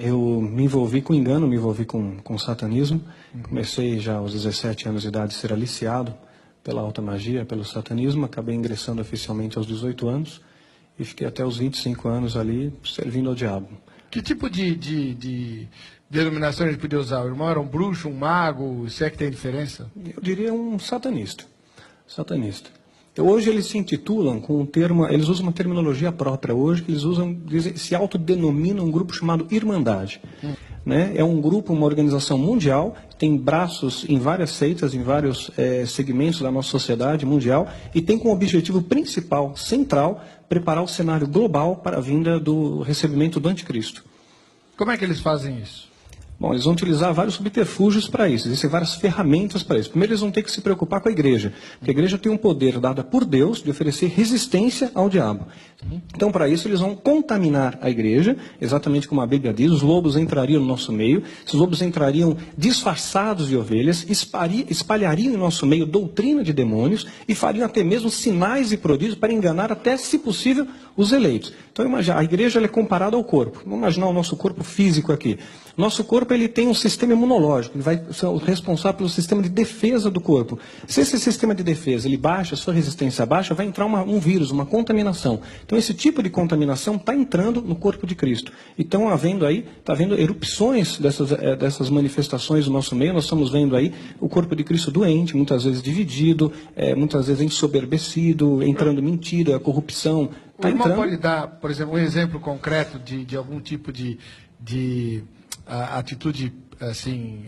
Eu me envolvi com engano, me envolvi com satanismo. Comecei já aos 17 anos de idade a ser aliciado pela alta magia, pelo satanismo. Acabei ingressando oficialmente aos 18 anos e fiquei até os 25 anos ali servindo ao diabo. Que tipo de denominação a gente podia usar? O irmão era um bruxo, um mago? Se é que tem diferença? Eu diria um satanista. Satanista. Hoje eles se intitulam com um termo, eles usam uma terminologia própria hoje, que eles usam, se autodenominam um grupo chamado Irmandade. Né? É um grupo, uma organização mundial, tem braços em várias seitas, em vários segmentos da nossa sociedade mundial, e tem como objetivo principal, central, preparar o cenário global para a vinda do recebimento do anticristo. Como é que eles fazem isso? Bom, eles vão utilizar vários subterfúgios para isso, existem várias ferramentas para isso. Primeiro, eles vão ter que se preocupar com a igreja, porque a igreja tem um poder dado por Deus de oferecer resistência ao diabo. Então, para isso, eles vão contaminar a igreja, exatamente como a Bíblia diz, os lobos entrariam no nosso meio, esses lobos entrariam disfarçados de ovelhas, espalhariam em nosso meio doutrina de demônios e fariam até mesmo sinais e prodígios para enganar até, se possível, os eleitos. Então, imagina, a igreja ela é comparada ao corpo. Vamos imaginar o nosso corpo físico aqui. Nosso corpo ele tem um sistema imunológico, ele vai ser o responsável pelo sistema de defesa do corpo. Se esse sistema de defesa ele baixa, a sua resistência baixa, vai entrar um vírus, uma contaminação. Então esse tipo de contaminação está entrando no corpo de Cristo. E estão havendo aí, está havendo erupções dessas manifestações no nosso meio. Nós estamos vendo aí o corpo de Cristo doente, muitas vezes dividido, muitas vezes ensoberbecido, entrando mentira, corrupção. O irmão pode dar, por exemplo, um exemplo concreto de algum tipo de atitude assim,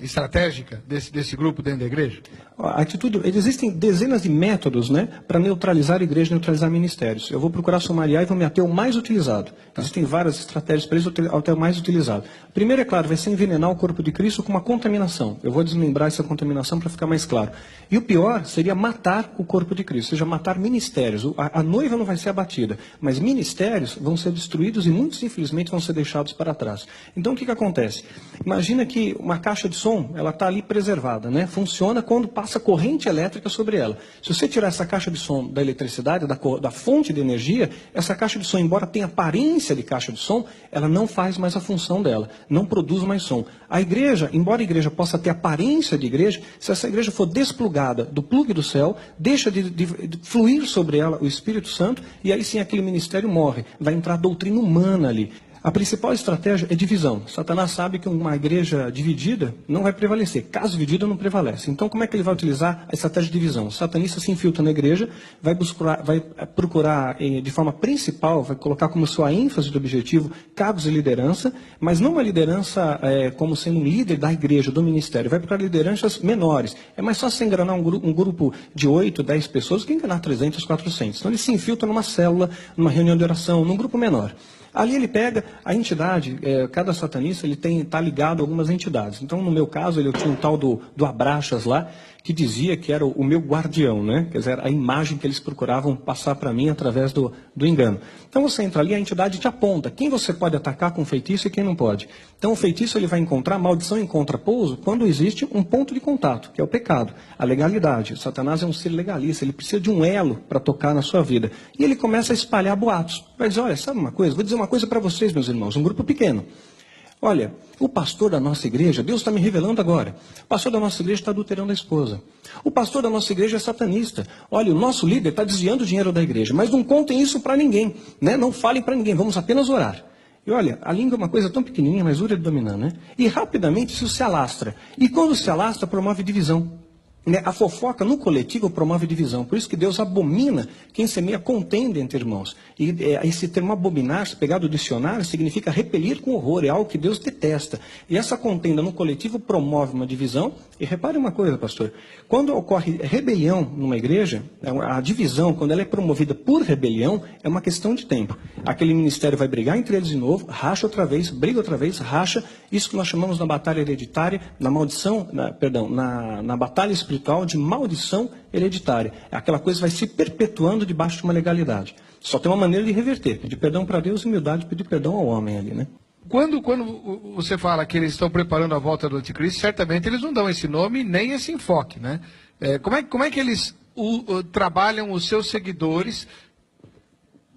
estratégica desse grupo dentro da igreja? A atitude, existem dezenas de métodos, né, para neutralizar a igreja, neutralizar ministérios. Eu vou procurar sumariar e vou me ater ao mais utilizado. Existem várias estratégias para isso, até o mais utilizado. Primeiro, é claro, vai ser envenenar o corpo de Cristo com uma contaminação. Eu vou desmembrar essa contaminação para ficar mais claro. E o pior seria matar o corpo de Cristo, ou seja, matar ministérios. A noiva não vai ser abatida, mas ministérios vão ser destruídos e muitos, infelizmente, vão ser deixados para trás. Então, o que acontece? Imagina que uma caixa de som, ela está ali preservada, né? Funciona quando passa corrente elétrica sobre ela. Se você tirar essa caixa de som da eletricidade, da fonte de energia, essa caixa de som, embora tenha aparência de caixa de som, ela não faz mais a função dela, não produz mais som. A igreja, embora a igreja possa ter aparência de igreja, se essa igreja for desplugada do plugue do céu, deixa de fluir sobre ela o Espírito Santo, e aí sim aquele ministério morre. Vai entrar doutrina humana ali. A principal estratégia é divisão. Satanás sabe que uma igreja dividida não vai prevalecer. Caso dividida, não prevalece. Então, como é que ele vai utilizar a estratégia de divisão? O satanista se infiltra na igreja, vai procurar de forma principal, vai colocar como sua ênfase do objetivo cargos de liderança, mas não uma liderança como sendo um líder da igreja, do ministério. Vai procurar lideranças menores. É mais fácil você enganar um grupo de 8, 10 pessoas do que enganar 300, 400. Então, ele se infiltra numa célula, numa reunião de oração, num grupo menor. Ali ele pega a entidade, cada satanista ele está ligado a algumas entidades. Então, no meu caso, eu tinha um tal do Abraxas lá, que dizia que era o meu guardião, né? Quer dizer, a imagem que eles procuravam passar para mim através do engano. Então você entra ali, a entidade te aponta quem você pode atacar com feitiço e quem não pode. Então o feitiço ele vai encontrar, a maldição encontra pouso quando existe um ponto de contato, que é o pecado, a legalidade. O Satanás é um ser legalista, ele precisa de um elo para tocar na sua vida. E ele começa a espalhar boatos. Vai dizer, olha, sabe uma coisa? Vou dizer uma coisa para vocês, meus irmãos, um grupo pequeno. Olha, o pastor da nossa igreja, Deus está me revelando agora, o pastor da nossa igreja está adulterando a esposa. O pastor da nossa igreja é satanista. Olha, o nosso líder está desviando o dinheiro da igreja, mas não contem isso para ninguém, né? Não falem para ninguém, vamos apenas orar. E olha, a língua é uma coisa tão pequenininha, mas dura de dominar, né? E rapidamente isso se alastra. E quando se alastra, promove divisão. A fofoca no coletivo promove divisão. Por isso que Deus abomina quem semeia contenda entre irmãos. E esse termo abominar, se pegar do dicionário, significa repelir com horror. É algo que Deus detesta. E essa contenda no coletivo promove uma divisão. E repare uma coisa, pastor. Quando ocorre rebelião numa igreja, a divisão, quando ela é promovida por rebelião, é uma questão de tempo. Aquele ministério vai brigar entre eles de novo, racha outra vez, briga outra vez, racha. Isso que nós chamamos na batalha hereditária, na maldição, na batalha espiritual, de maldição hereditária. Aquela coisa vai se perpetuando debaixo de uma legalidade. Só tem uma maneira de reverter, pedir perdão para Deus e humildade, pedir perdão ao homem ali, né? Quando você fala que eles estão preparando a volta do anticristo, certamente eles não dão esse nome nem esse enfoque, né? Como é que eles trabalham os seus seguidores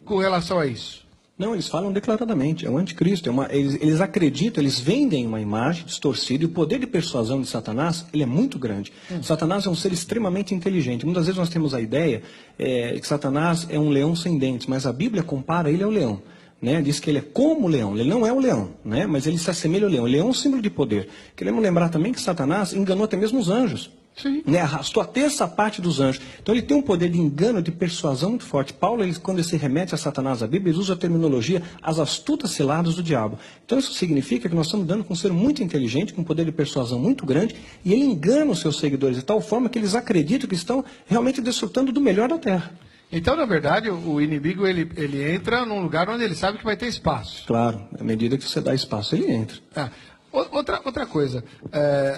com relação a isso? Não, eles falam declaradamente, é o anticristo. Eles acreditam, eles vendem uma imagem distorcida, e o poder de persuasão de Satanás, ele é muito grande. Satanás é um ser extremamente inteligente. Muitas vezes nós temos a ideia que Satanás é um leão sem dentes, mas a Bíblia compara ele ao leão. Né? Diz que ele é como o leão, ele não é o leão, né? Mas ele se assemelha ao leão. O leão é um símbolo de poder. Queremos lembrar também que Satanás enganou até mesmo os anjos. Sim. Né? Arrastou a terça parte dos anjos. Então ele tem um poder de engano, de persuasão muito forte. Paulo, quando ele se remete a Satanás, a Bíblia, ele usa a terminologia as astutas ciladas do diabo. Então isso significa que nós estamos dando com um ser muito inteligente, com um poder de persuasão muito grande, e ele engana os seus seguidores de tal forma que eles acreditam que estão realmente desfrutando do melhor da terra. Então, na verdade, o inimigo ele entra num lugar onde ele sabe que vai ter espaço. Claro, à medida que você dá espaço, ele entra. Outra coisa,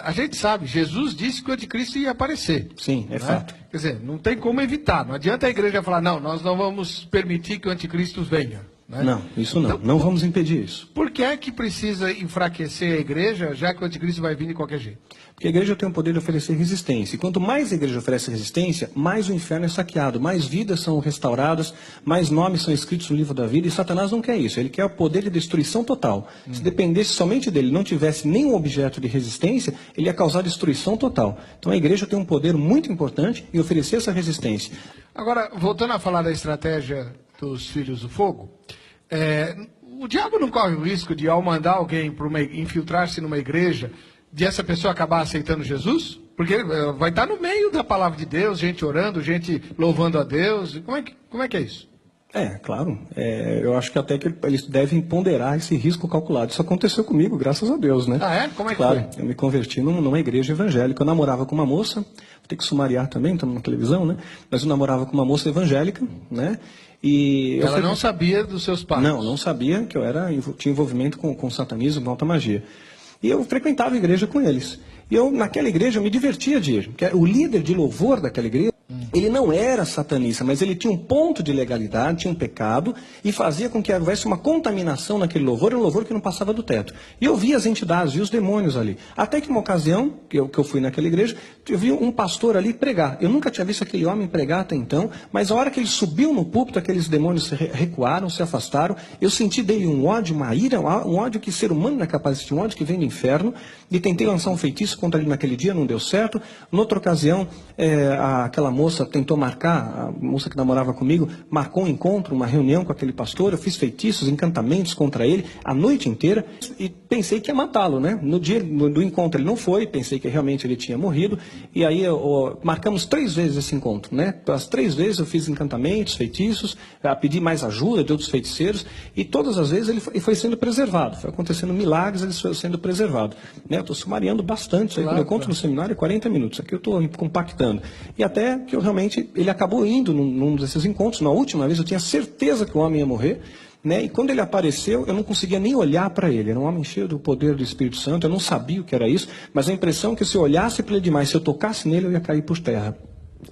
a gente sabe, Jesus disse que o anticristo ia aparecer. Sim, é fato. Quer dizer, não tem como evitar. Não adianta a igreja falar, não, nós não vamos permitir que o anticristo venha. Né? Não, isso não. Então, não vamos impedir isso. Por que é que precisa enfraquecer a igreja, já que o anticristo vai vir de qualquer jeito? Porque a igreja tem o poder de oferecer resistência. E quanto mais a igreja oferece resistência, mais o inferno é saqueado, mais vidas são restauradas, mais nomes são escritos no livro da vida. E Satanás não quer isso. Ele quer o poder de destruição total. Se dependesse somente dele, não tivesse nenhum objeto de resistência, ele ia causar destruição total. Então a igreja tem um poder muito importante em oferecer essa resistência. Agora, voltando a falar da estratégia dos filhos do fogo, o diabo não corre o risco de, ao mandar alguém infiltrar-se numa igreja, de essa pessoa acabar aceitando Jesus? Porque vai estar no meio da palavra de Deus, gente orando, gente louvando a Deus. Como é que é isso? Claro. Eu acho que até que eles devem ponderar esse risco calculado. Isso aconteceu comigo, graças a Deus, né? Ah, é? Como é que claro, foi? Eu me converti numa igreja evangélica. Eu namorava com uma moça, vou ter que sumariar também, estamos na televisão, né? Mas eu namorava com uma moça evangélica, né? E ela não sabia dos seus pais? Não sabia que eu tinha envolvimento com satanismo, com alta magia. E eu frequentava a igreja com eles. E naquela igreja, eu me divertia de ir. Porque o líder de louvor daquela igreja, ele não era satanista, mas ele tinha um ponto de legalidade, tinha um pecado, e fazia com que houvesse uma contaminação naquele louvor, era um louvor que não passava do teto. E eu via as entidades, via os demônios ali. Até que uma ocasião, que eu fui naquela igreja, eu vi um pastor ali pregar. Eu nunca tinha visto aquele homem pregar até então, mas a hora que ele subiu no púlpito, aqueles demônios recuaram, se afastaram. Eu senti dele um ódio, uma ira, um ódio que ser humano não é capaz de sentir, um ódio que vem do inferno, e tentei lançar um feitiço contra ele naquele dia, não deu certo. Noutra ocasião, aquela moça tentou marcar, a moça que namorava comigo, marcou um encontro, uma reunião com aquele pastor, eu fiz feitiços, encantamentos contra ele, a noite inteira, e pensei que ia matá-lo, né? No dia do encontro ele não foi, pensei que realmente ele tinha morrido, e aí marcamos 3 vezes esse encontro, né? As 3 vezes eu fiz encantamentos, feitiços, pedi mais ajuda de outros feiticeiros, e todas as vezes ele foi sendo preservado, foi acontecendo milagres, ele foi sendo preservado, né? Eu estou sumariando bastante, isso aí, quando eu conto no seminário é 40 minutos, aqui eu estou compactando, e até que eu realmente, ele acabou indo num desses encontros, na última vez eu tinha certeza que o homem ia morrer, né? E quando ele apareceu, eu não conseguia nem olhar para ele, era um homem cheio do poder do Espírito Santo, eu não sabia o que era isso, mas a impressão é que se eu olhasse para ele demais, se eu tocasse nele, eu ia cair por terra.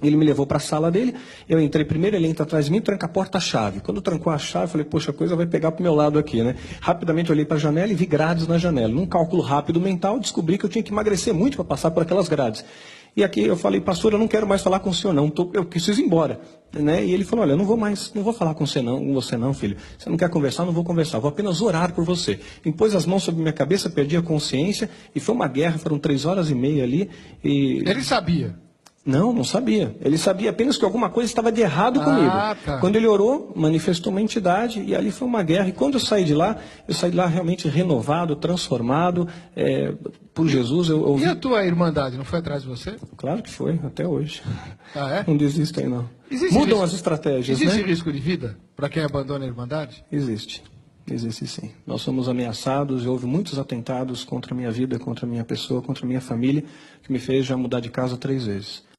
Ele me levou para a sala dele, eu entrei primeiro, ele entra atrás de mim, tranca a porta a chave. Quando trancou a chave, eu falei, poxa, a coisa vai pegar para o meu lado aqui, né? Rapidamente olhei para a janela e vi grades na janela. Num cálculo rápido mental, descobri que eu tinha que emagrecer muito para passar por aquelas grades. E aqui eu falei, pastor, eu não quero mais falar com o senhor não, eu preciso ir embora. Né? E ele falou, olha, eu não vou falar com você não, filho. Você não quer conversar, não vou conversar, vou apenas orar por você. Impôs as mãos sobre minha cabeça, perdi a consciência, e foi uma guerra, foram 3 horas e meia ali. E... Ele sabia? Não sabia. Ele sabia apenas que alguma coisa estava de errado comigo. Tá. Quando ele orou, manifestou uma entidade e ali foi uma guerra. E quando eu saí de lá realmente renovado, transformado por Jesus. E a tua irmandade, não foi atrás de você? Claro que foi, até hoje. Ah, é? Não desistem, não. Mudam risco, as estratégias, existe né? risco de vida para quem abandona a irmandade? Existe sim. Nós somos ameaçados e houve muitos atentados contra a minha vida, contra a minha pessoa, contra a minha família, que me fez já mudar de casa 3 vezes.